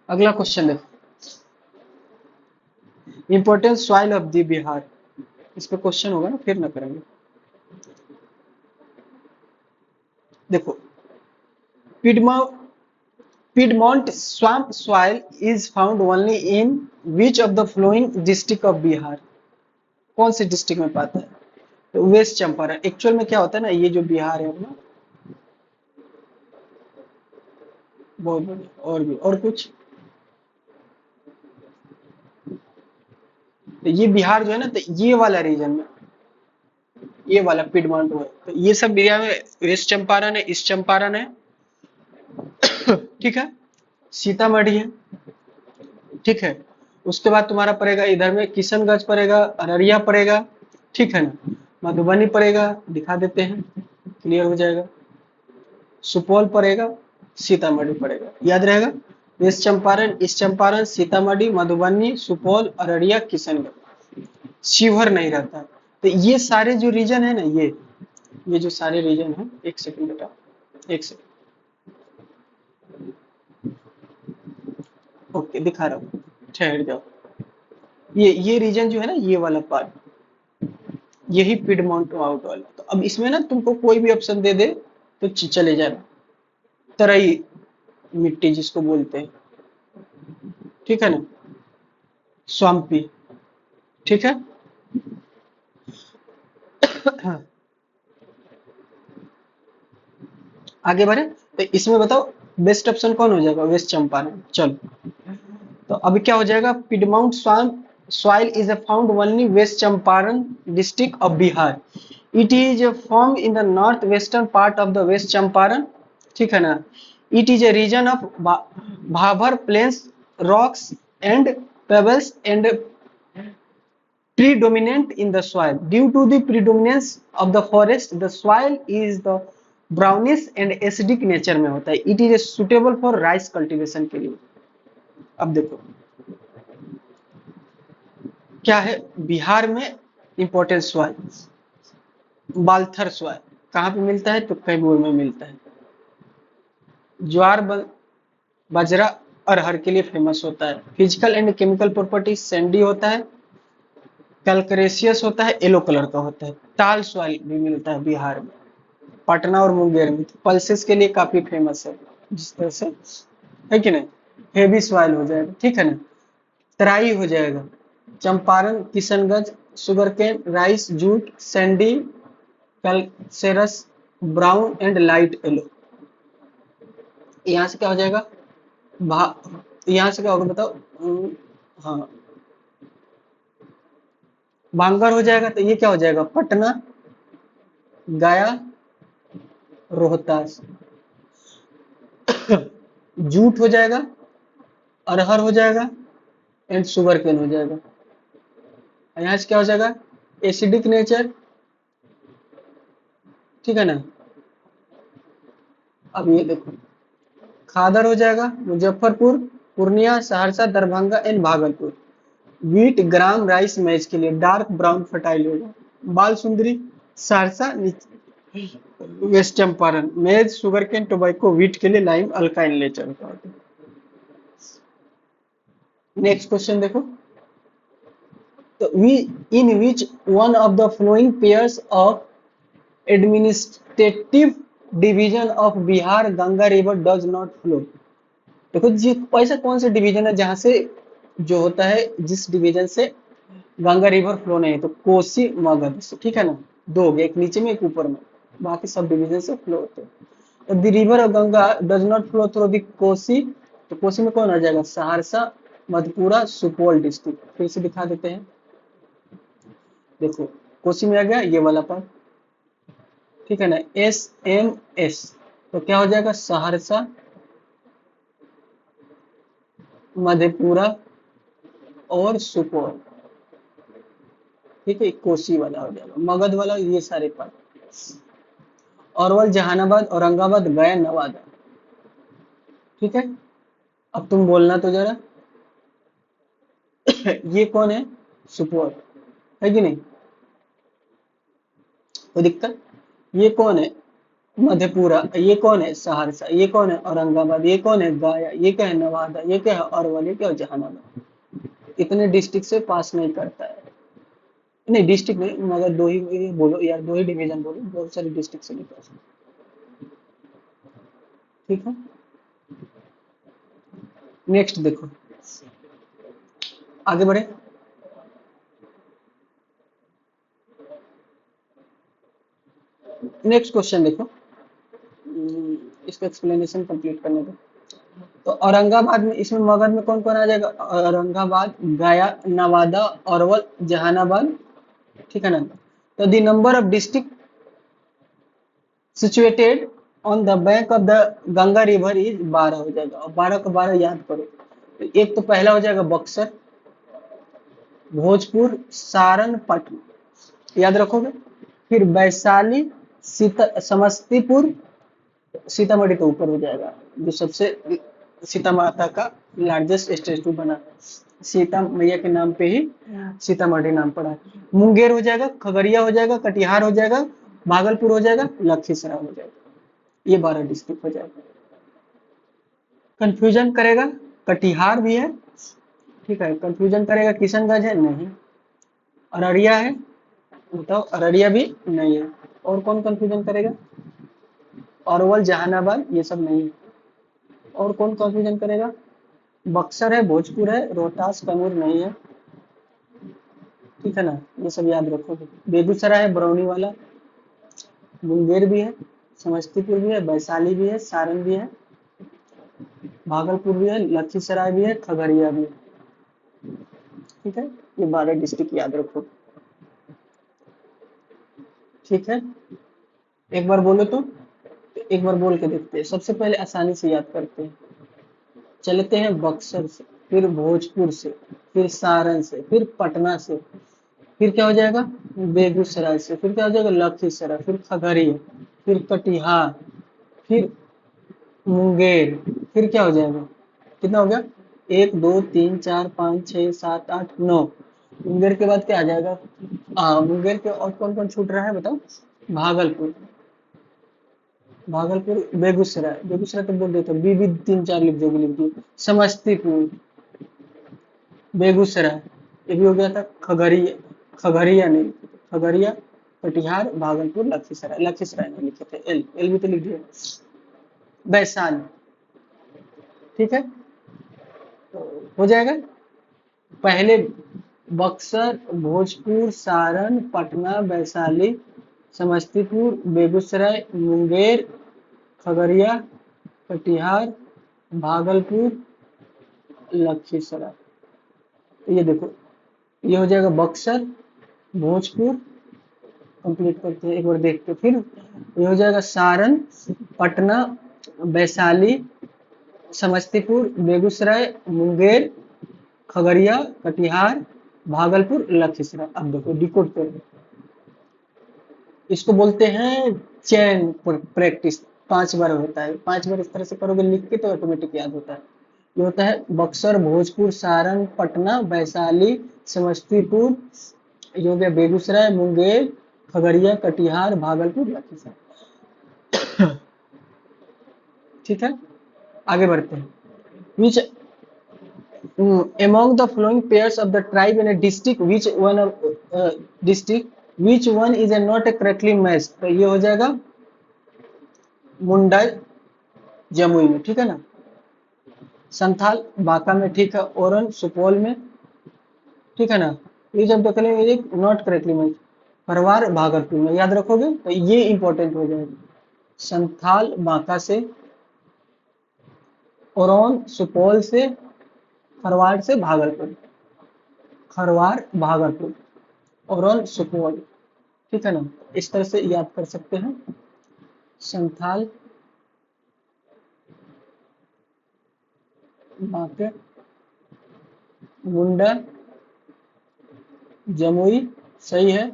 अगला क्वेश्चन देखो, important soil of the Bihar. इस पे क्वेश्चन होगा ना, फिर ना करेंगे। देखो, पिडमा Piedmont swamp soil is found only in which of the following district of Bihar? कौन से डिस्ट्रिक्ट में पाता है? तो वेस्ट चंपारण। एक्चुअल में क्या होता है ना, ये जो बिहार है अपना, बहुत बढ़िया। और भी और कुछ, तो ये बिहार जो है ना, तो ये वाला रीजन में, ये वाला पिडमॉन्ट में, तो ये सब एरिया में वेस्ट चंपारण है, ईस्ट चंपारण है, ठीक है, सीतामढ़ी है, ठीक है। उसके बाद तुम्हारा पड़ेगा इधर में किशनगंज पड़ेगा, अररिया पड़ेगा, ठीक है ना। मधुबनी पड़ेगा, दिखा देते हैं, क्लियर हो जाएगा। सुपौल पड़ेगा, सीतामढ़ी पड़ेगा, याद रहेगा। West Champaran, East Champaran, Sitamarhi, Madhubani, Supaul, Araria, Kishanganj. शिवहर नहीं रहता। तो ये सारे जो रीजन है ना, ये जो सारे रीजन है, एक सेकंड बेटा, एक सेकंड, ओके दिखा रहा हूँ, ठहर जाओ। ये रीजन जो है ना, ये वाला पार्ट, यही पिडमॉन्ट आउट वाला। तो अब इसमें ना तुमको कोई भी ऑप्शन दे दे तो चले जाना। तराई मिट्टी जिसको बोलते हैं, ठीक है ना, स्वाम्पी, ठीक है। आगे बढ़े, तो इसमें बताओ बेस्ट ऑप्शन कौन हो जाएगा? वेस्ट चंपारण। चलो, तो अभी क्या हो जाएगा? Piedmont swamp soil is found only West Champaran district of Bihar. It is formed in the northwestern part of the West Champaran, ठीक है ना। It is a region of Bhabar plains, rocks and pebbles and predominant in the soil. Due to the predominance of the forest, the soil is the brownish and acidic nature में होता है। It is suitable for rice cultivation के लिए। अब देखो क्या है बिहार में इंपॉर्टेंट सॉइल, बाल्थर सॉइल कहाँ पे मिलता है? तो कैमूर में मिलता है। ज्वार बाजरा अरहर के लिए फेमस होता है। Physical and chemical property Sandy होता है, कैल्करेशियस होता है, येलो कलर का होता है। ताल सॉइल भी मिलता है बिहार में, पटना और मुंगेर में तो पल्सेस के लिए काफी फेमस है, जिस तरह से, है कि नहीं। हेवी सॉइल हो जाएगा, ठीक है ना। तराई हो जाएगा, Champaran, Kishanganj, sugar cane, rice, jute, sandy, calcareous, brown and light yellow. यहाँ से क्या हो जाएगा, भा यहाँ से क्या होगा बताओ। हाँ, भांगर हो जाएगा, तो ये क्या हो जाएगा, पटना, गया, रोहतास। जूट हो जाएगा, अरहर हो जाएगा एंड शुगर केन हो जाएगा। यहाँ से क्या हो जाएगा, एसिडिक नेचर, ठीक है ना। अब ये देखो, खादर हो जाएगा, Muzaffarpur, Purnia, Saharsa, Darbhanga and Bhagalpur. Wheat, gram, rice match के लिए डार्क ब्राउन फर्टाइल होगा। बाल सुंदरी, सहरसा, वेस्ट चंपारण। मेज, शुगर केन, टोबैको, व्हीट के लिए लाइम, अल्काइन नेचर का। नेक्स्ट क्वेश्चन देखो, तो we in which one of the flowing pairs of administrative division of Bihar Ganga river does not flow. देखो जी, ऐसा कौन सा डिवीजन है जहां से जो होता है, जिस डिवीजन से गंगा रिवर फ्लो नहीं है, तो कोसी, मगध से, ठीक है ना। दो हो गए, एक नीचे में एक ऊपर में, बाकी सब डिवीजन से फ्लो होते हैं। The river of Ganga does not flow through the Kosi, तो कोसी में कौन आ जाएगा, सहरसा, मधेपुरा, सुपौल डिस्ट्रिक्ट। फिर से दिखा देते हैं, देखो कोसी में आ गया ये वाला पार्ट, ठीक है ना, SMS, तो क्या हो जाएगा, सहरसा, मधेपुरा और सुपौल, ठीक है। कोसी वाला हो जाएगा, मगध वाला ये सारे पार्ट, अरवल, जहानाबाद, औरंगाबाद, गया, नवादा, ठीक है। अब तुम बोलना तो जरा, ये कौन है, सुपौल, है कि नहीं, कोई दिक्कत। ये कौन है, मधेपुरा, ये कौन है, सहरसा, ये कौन है, औरंगाबाद, ये कौन है, गया, ये क्या है, नवादा, ये क्या है, अरवल, ये क्या है, जहानाबाद। इतने डिस्ट्रिक्ट से पास नहीं करता है, नहीं डिस्ट्रिक्ट नहीं, मगर दो ही बोलो यार, दो ही डिवीजन बोलो, बहुत सारे डिस्ट्रिक्ट से नहीं पास, ठीक है। नेक्स्ट देखो, आगे बढ़े। नेक्स्ट क्वेश्चन देखो, इसका एक्सप्लेनेशन कंप्लीट करने दो। तो औरंगाबाद में, इसमें मगध में कौन कौन आ जाएगा, औरंगाबाद, गया, नवादा, अरवल, जहानाबाद, ठीक है ना। तो the number of district situated on the bank of the Ganga river is 12 हो जाएगा, और 12 को 12 याद करो। तो एक तो पहला हो जाएगा बक्सर, भोजपुर, सारण, पटना, याद रखोगे। फिर वैशाली, समस्तीपुर, सीतामढ़ी तो ऊपर हो जाएगा, जो सबसे सीता माता का लार्जेस्ट स्टेचू बना, सीता मैया के नाम पे ही सीतामढ़ी नाम पड़ा है। मुंगेर हो जाएगा, खगड़िया हो जाएगा, कटिहार हो जाएगा, भागलपुर हो जाएगा, लखीसराय हो जाएगा। ये 12 डिस्ट्रिक्ट हो जाएगा। कंफ्यूजन करेगा, कटिहार भी है, ठीक है। कंफ्यूजन करेगा, किशनगंज है नहीं, अररिया है, बताओ, अररिया भी नहीं है। और कौन कंफ्यूजन करेगा, अरवल, जहानाबाद, ये सब नहीं है। और कौन कंफ्यूजन करेगा, बक्सर है, भोजपुर है, रोहतास, कैमूर नहीं है, ठीक है ना। ये सब याद रखोगे। बेगूसराय है, बरौनी वाला, मुंगेर भी है, समस्तीपुर भी है, वैशाली भी है, सारण भी है, भागलपुर भी है, लखीसराय भी है, खगड़िया भी है, ठीक है। ये 12 डिस्ट्रिक्ट याद रखो, ठीक है। एक बार बोलो तो एक बार बोल के देखते हैं। सबसे पहले आसानी से याद करते हैं, चलते हैं बक्सर से, फिर भोजपुर से, फिर सारण से, फिर पटना से, फिर क्या हो जाएगा, बेगूसराय से, फिर क्या हो जाएगा, लखीसराय, फिर खगड़िया, फिर कटिहार, फिर मुंगेर, फिर क्या हो जाएगा, कितना हो गया, 1 2 3 4 5 6 7 8 9। मुंगेर के बाद क्या आ जाएगा, मुंगेर के और कौन कौन छूट रहा है बताओ, भागलपुर, भागलपुर, बेगूसराय, बेगूसराय तो बोल देते, बी 3 4 लिख दोगे, लिख दिए, समस्तीपुर, बेगूसराय, ये भी हो गया था, खगड़िया, खगड़िया नहीं, खगड़िया, कटिहार, भागलपुर, लखीसराय। लखीसराय में लिखे थे, एल एल भी तो लिख दिया। वैशाली, ठीक है, तो हो जाएगा। पहले बक्सर, भोजपुर, सारण, पटना, वैशाली, समस्तीपुर, बेगूसराय, मुंगेर, खगड़िया, कटिहार, भागलपुर, लखीसराय। तो ये देखो, ये हो जाएगा बक्सर, भोजपुर, कंप्लीट करते हैं एक बार देख के, फिर ये हो जाएगा सारण, पटना, वैशाली, समस्तीपुर, बेगूसराय, मुंगेर, खगड़िया, कटिहार, भागलपुर, लखीसराय। अब देखो डिकोड करो, इसको बोलते हैं चैन प्रैक्टिस। 5 बार होता है, 5 बार इस तरह से करोगे लिख के तो ऑटोमेटिक याद होता है। ये होता है बक्सर, भोजपुर, सारण, पटना, वैशाली, समस्तीपुर, ये हो गया बेगूसराय, मुंगेर, खगड़िया, कटिहार, भागलपुर, लखीसराय। ठीक है, आगे बढ़ते हैं। विच among the following pairs of the tribe in a district, which one of district, which one is a not a correctly matched? तो ये हो जाएगा मुंडा जमुई में, ठीक है ना, संथाल बांका में, ठीक है, ओरन सुपौल में, ठीक है ना। ये जब देख लेंगे not correctly match, Kharwar Bhagalpur में, याद रखोगे तो ये इंपॉर्टेंट हो जाएगा। संथाल बांका से, ओरन सुपौल से, खरवार से भागलपुर, खरवार भागलपुर, ओरन सुपौल, ठीक है ना, इस तरह से याद कर सकते हैं। संथाल बांके, मुंडा जमुई, सही है,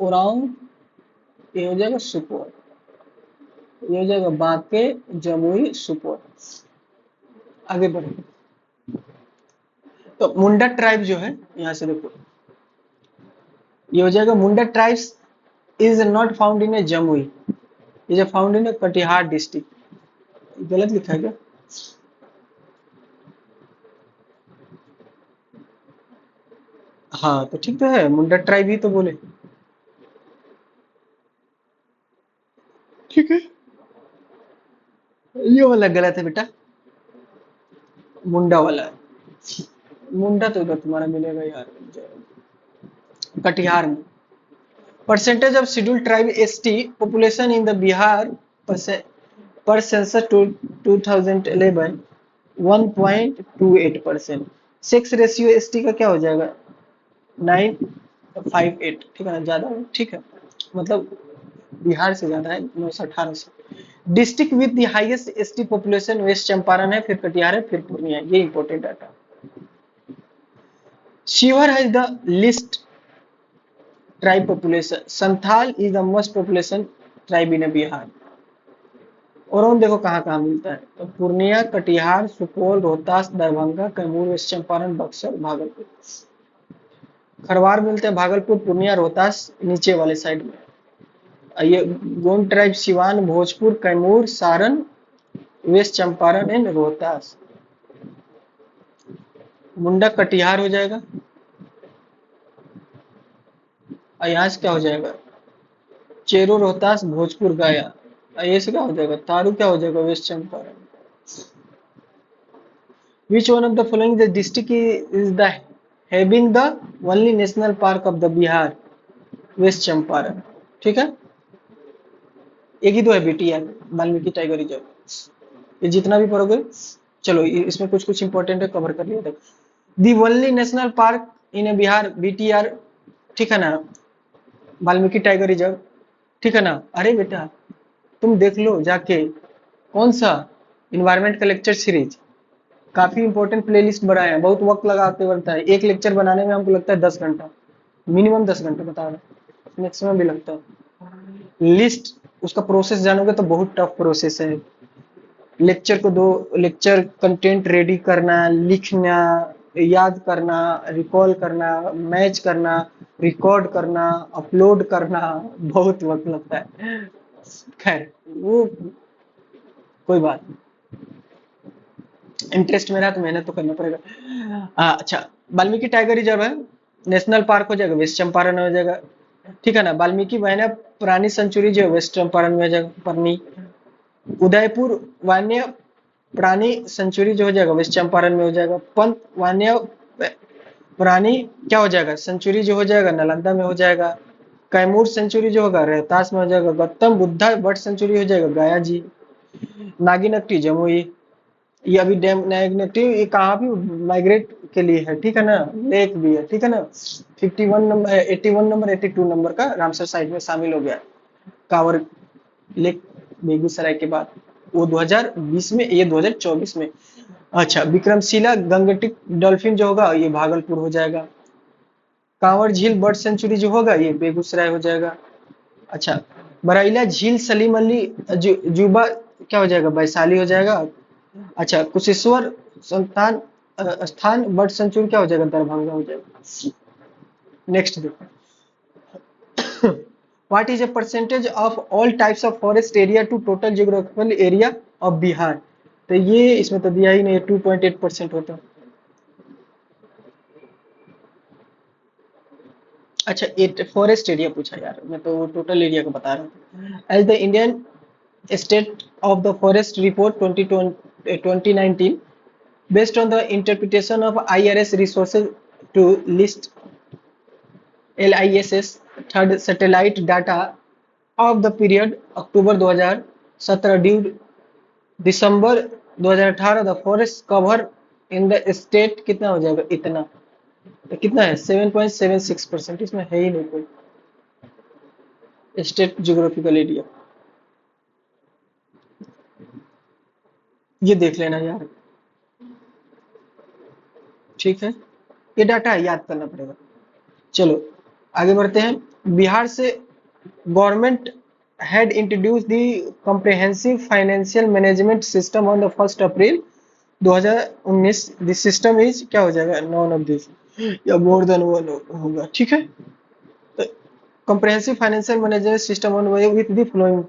ओरांव, ये हो जाएगा सुपौल, ये हो जाएगा बांके, जमुई, सुपौल। आगे बढ़े तो मुंडा ट्राइब जो है, यहां से देखो, ये हो जाएगा Munda tribes is not found in a Jamui, is found in a Katihar district. गलत लिखा है क्या? हाँ तो ठीक तो है, मुंडा ट्राइब ही तो बोले, ठीक है। ये वाला गलत है बेटा, मुंडा वाला है। मुंडा तो इधर तुम्हारा मिलेगा यार, कटिहार में। Percentage of schedule tribe ST population in the Bihar पर सेंसस 2011 1.28%। सेक्स रेशियो एसटी का क्या हो जाएगा? 958, ठीक है ना, ज्यादा है, ठीक है, मतलब बिहार से ज्यादा है, 918 से। District with the highest ST population west Champaran है, फिर कटिहार है, फिर पूर्णिया, ये important data. Sheohar has the least tribe population, Santhal is the most population tribe in Bihar. और देखो कहाँ कहाँ मिलता है, तो पूर्णिया, कटिहार, सुपौल, रोहतास, दरभंगा, कैमूर, वेस्ट चंपारण, बक्सर, भागलपुर। खरवार मिलते हैं भागलपुर, पूर्णिया, रोहतास, नीचे वाले साइड में। ये Gond tribe Siwan, Bhojpur, Kaimur, Saran, west Champaran and Rohtas. Munda Katihar हो जाएगा, और यहाँ से क्या हो जाएगा? चेरो, रोहतास, भोजपुर, गया। ये से क्या हो जाएगा? तारू क्या हो जाएगा? West Champaran. Which one of the following the district is the having the only national park of the Bihar? West Champaran, ठीक है, एक ही तो है बेटी यार, वाल्मीकि टाइगर रिजर्व। ये जितना भी पढ़ोगे, चलो इसमें कुछ कुछ इंपॉर्टेंट है, कवर कर लिया। The only national park in A Bihar, BTR, ठीक है ना, वाल्मीकि टाइगर रिजर्व, ठीक है ना। अरे बेटा तुम देख लो जाके, कौन सा इन्वायरमेंट का लेक्चर सीरीज, काफी इंपॉर्टेंट प्लेलिस्ट बनाया है, बहुत वक्त लगाते बनता है, एक लेक्चर बनाने में हमको लगता है 10 घंटा, मिनिमम 10 घंटे बता रहे, मैक्सिमम भी लगता है। लिस्ट उसका प्रोसेस जानोगे तो बहुत टफ प्रोसेस है। लेक्चर को दो लेक्चर कंटेंट रेडी करना, लिखना, याद करना, रिकॉल करना, मैच करना, रिकॉर्ड करना, अपलोड करना, बहुत वक्त लगता है। खैर वो कोई बात नहीं, इंटरेस्ट मेरा तो मेहनत तो करना पड़ेगा। अच्छा, वाल्मीकि टाइगर रिजर्व है, नेशनल पार्क हो जाएगा, वेस्ट चंपारण हो जाएगा, ठीक है ना। वाल्मीकि वन्य प्राणी सेंचुरी जो वेस्ट चंपारण में हो जाएगा परनी। उदयपुर वन्य प्राणी सेंचुरी जो हो जाएगा वेस्ट चंपारण में हो जाएगा। पंत वन्य प्राणी क्या हो जाएगा सेंचुरी जो हो जाएगा नालंदा में हो जाएगा। कैमूर सेंचुरी जो होगा रोहतास में हो जाएगा। गौतम बुद्धा बर्ड सेंचुरी हो जाएगा गया जी। नागिनट्टी जमुई। ये अभी डैम नागिनट्टी ये कहाँ भी माइग्रेट के लिए है, ठीक है ना। लेक भी है, ठीक है ना। 51 नंबर 81 नंबर 82 नंबर का रामसर साइट में शामिल हो गया कांवर लेक बेगूसराय के बाद। वो 2020 में, ये 2024 में। अच्छा, विक्रमशिला गंगटिक डॉल्फिन जो होगा ये भागलपुर हो जाएगा। कांवर झील बर्ड सेंचुरी जो होगा ये बेगूसराय हो जाएगा। अच्छा, बरैला झील सलीम अली जुबा क्या हो जाएगा वैशाली हो जाएगा। अच्छा, कुशेश्वर संतान स्थान बर्ड सेंचुरी क्या हो जाएगा दरभंगा हो जाएगा। नेक्स्ट देखो, what is a percentage of all types of forest area to total geographical area of Bihar. तो ये इसमें तो दिया ही नहीं, 2.8% होता। अच्छा, एट फॉरेस्ट एरिया पूछा यार, मैं तो टोटल एरिया को बता रहा हूँ। As the Indian state of the forest report 2019 based on the interpretation of IRS resources to list LISS third satellite data of the period October 2017 due December 2018 the forest cover in the state कितना हो जाएगा इतना। तो कितना है 7.76%। इसमें है ही नहीं कोई स्टेट जियोग्राफिकल एरिया। ये देख लेना यार, ठीक है। ये डाटा है, याद करना पड़ेगा। चलो आगे बढ़ते हैं। बिहार से government had introduced the comprehensive financial management system on the 1st April 2019। This system is क्या हो जाएगा none of this या more than one होगा, ठीक है। तो comprehensive financial management system on with the following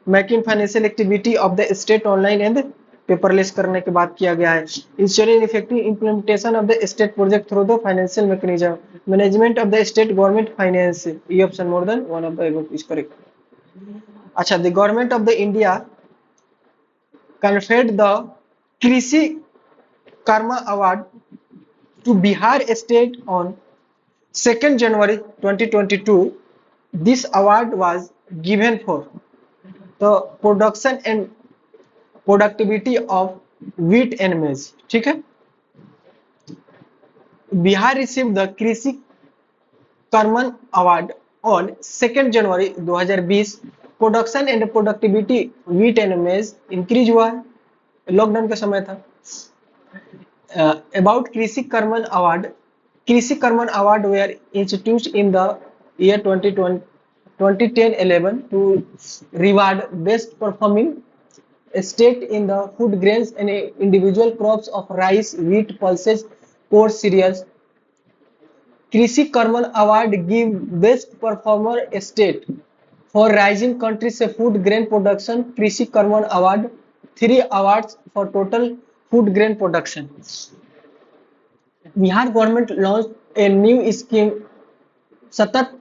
making financial activity of the state online and paperless करने के बाद किया गया है। Insuring effective implementation of the state project through the financial mechanism management of the state government finance. ये option more than one of the above is correct. अच्छा, the government of the India conferred the Krishi Karma award to Bihar state on 2nd January 2022। This award was given for the production and productivity of wheat and maize, ठीक है। Bihar receive the Krishi Karman award on 2nd January 2020। Production and productivity wheat and maize increase हुआ है, लॉकडाउन का समय था। About Krishi Karman award, Krishi Karman award were institute in the year 2010-11 to reward best performing state in the food grains and individual crops of rice, wheat, pulses, coarse cereals। कृषि Karman award give best performer state for rising country से फूड ग्रेन प्रोडक्शन। कृषि Karman award 3 awards for total food grain production. Bihar government launch a new scheme सतत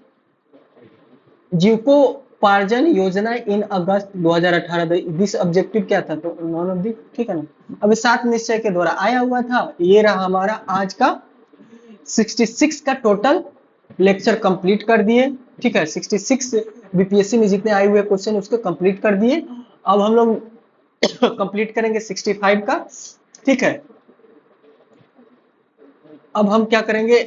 जीविकोपार्जन योजना इन अगस्त 2018। दिस ऑब्जेक्टिव क्या था, तो नॉन ऑफ दी, ठीक है ना। अब 7 निश्चय के द्वारा आया हुआ था। ये रहा हमारा आज का 66 का टोटल लेक्चर कंप्लीट कर दिए, ठीक है। 66 बीपीएससी में जितने आए हुए क्वेश्चन उसको कंप्लीट कर दिए। अब हम लोग कंप्लीट करेंगे 65 का, ठीक है। अब हम क्या करेंगे,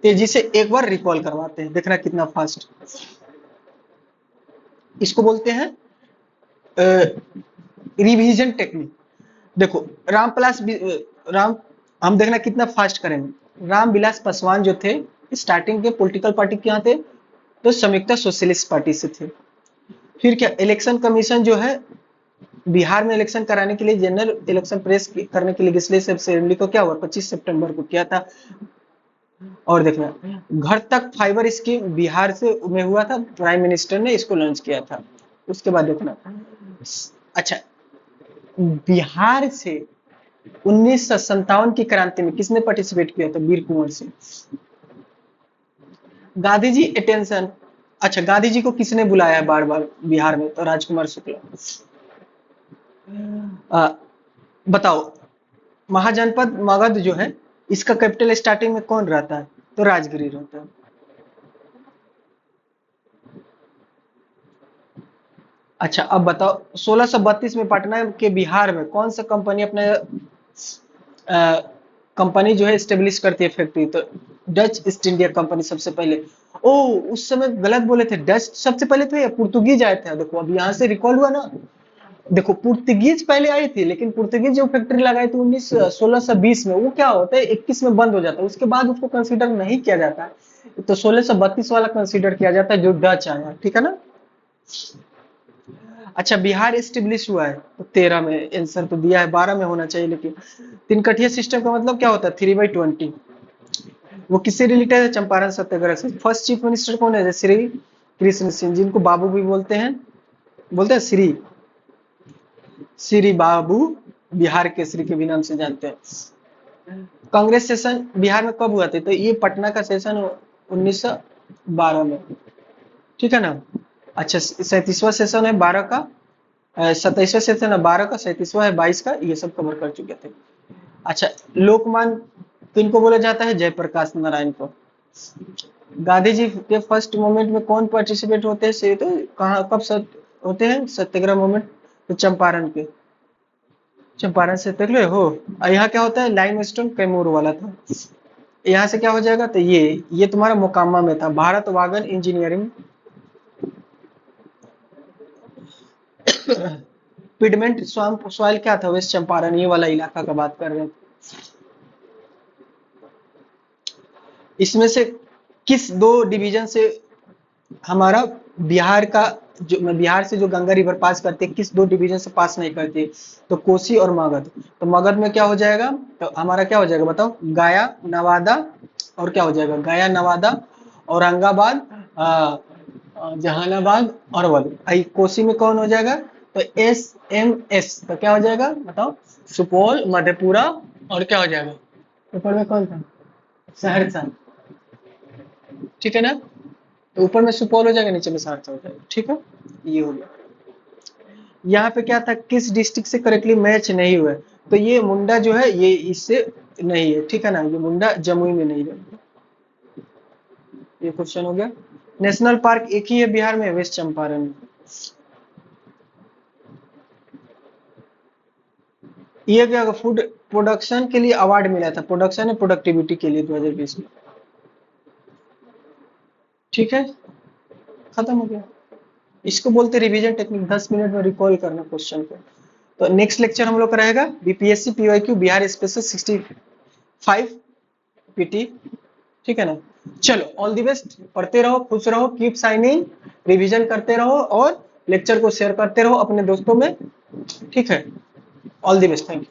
तेजी से एक बार रिकॉल करवाते हैं, देखना कितना फास्ट। इसको बोलते हैं रिवीजन टेक्निक। देखो राम हम देखना कितना फास्ट करेंगे। रामविलास पासवान जो थे स्टार्टिंग के पॉलिटिकल पार्टी क्या थे, तो संयुक्त सोशलिस्ट पार्टी से थे। फिर क्या इलेक्शन कमीशन जो है बिहार में इलेक्शन कराने के लिए जनरल इलेक्शन प्रेस करने के लिए लेजिस्लेटिव असेंबली को क्या हुआ 25 सितंबर को किया था। और देखना घर तक फाइबर स्कीम बिहार से में हुआ था, प्राइम मिनिस्टर ने इसको लॉन्च किया था। उसके बाद देखना, अच्छा बिहार से 1957 की क्रांति में किसने पार्टिसिपेट किया था, वीर कुंवर सिंह। गांधी जी अटेंशन। अच्छा, गांधी जी को किसने बुलाया है बार बार बिहार में? तो राजकुमार शुक्ला। आ, बताओ, महाजनपद मगध जो है, इसका कैपिटल स्टार्टिंग में कौन रहता है? तो राजगिरी रहता है। अच्छा, अब बताओ, 1632 में पटना के बिहार में कौन सा कंपनी अपने कंपनी जो है स्टेब्लिश करती है फैक्ट्री? तो डच ईस्ट इंडिया कंपनी सबसे पहले। ओ, उस समय गलत बोले थे, डच सबसे पहले तो ये पुर्तगीज आए थे। देखो अब यहाँ से रिकॉल हुआ ना। देखो, पुर्तगीज पहले आई थी, लेकिन पुर्तगीज जो फैक्ट्री लगाई थी 1620 में, वो क्या होता है 21 में बंद हो जाता है, उसके बाद उसको कंसीडर नहीं किया जाता है। तो 1632 वाला कंसीडर किया जाता है जो डच आया, ठीक है ना। अच्छा, बिहार एस्टेब्लिश हुआ है तो 13 में, आंसर तो दिया है 12 में होना चाहिए, लेकिन तीन कठिया सिस्टम का मतलब क्या होता है? 3/20। वो किससे रिलेटेड है? चंपारण सत्याग्रह से। फर्स्ट चीफ मिनिस्टर कौन है? श्री कृष्ण सिंह, जिनको बाबू भी बोलते हैं श्री बाबू, बिहार केसरी के भी नाम से जानते हैं। कांग्रेस सेशन बिहार में कब हुआ था? तो ये पटना का सेशन 1912 में, ठीक है ना। अच्छा, 37वां सेशन है 12 का, 27वां सेशन है 12 का, 37वां है 22 का, ये सब कवर कर चुके थे। अच्छा, लोकमान किनको बोला जाता है? जयप्रकाश नारायण को। गांधी जी के फर्स्ट मूवमेंट में कौन पार्टिसिपेट होते हैं? से तो कहाँ कब होते हैं सत्याग्रह मूवमेंट? तो चंपारण के, चंपारण सत्याग्रह हो। और यहाँ क्या होता है? लाइमस्टोन कैमूर वाला था। यहाँ से क्या हो जाएगा? तो ये तुम्हारा मोकामा में था, Bharat wagon engineering. Piedmont swamp soil क्या था? वेस्ट चंपारण, ये वाला इलाका का बात कर रहे हैं। इसमें से किस दो डिवीजन से हमारा बिहार का, जो बिहार से जो गंगा रिवर पास करते हैं, किस दो डिवीजन से पास नहीं करती? तो कोसी और मगध। तो मगध में क्या हो जाएगा? तो हमारा क्या हो जाएगा बताओ? गया, नवादा, और क्या हो जाएगा? गया, नवादा, औरंगाबाद, जहानाबाद, अरवल। कोसी में कौन हो जाएगा? तो SMS। तो क्या हो जाएगा बताओ? सुपौल, मधेपुरा, और क्या हो जाएगा? ऊपर में कौन था? सहरसा, ठीक है ना। तो ऊपर में सुपौल हो जाएगा, नीचे में सहरसा हो जाएगा, ठीक है। ये हो गया। यहाँ पे क्या था? किस डिस्ट्रिक्ट से करेक्टली मैच नहीं हुआ? तो ये मुंडा जो है ये इससे नहीं है, ठीक है ना। ये मुंडा जमुई में नहीं है। ये क्वेश्चन हो गया। नेशनल पार्क एक ही है बिहार में, वेस्ट चंपारण में। ये क्या, फूड प्रोडक्शन के लिए अवार्ड मिला था, प्रोडक्शन एंड प्रोडक्टिविटी के लिए 2020 में, ठीक है। खत्म हो गया। इसको बोलते रिवीजन टेक्निक, 10 मिनट में रिकॉल करना क्वेश्चन को। तो नेक्स्ट लेक्चर हम लोग का रहेगा BPSC PYQ Bihar special 65 PT, ठीक है ना। चलो, ऑल द बेस्ट, पढ़ते रहो, खुश रहो, कीप साइनिंग, रिवीजन करते रहो, और लेक्चर को शेयर करते रहो अपने दोस्तों में, ठीक है। All the best, thank you.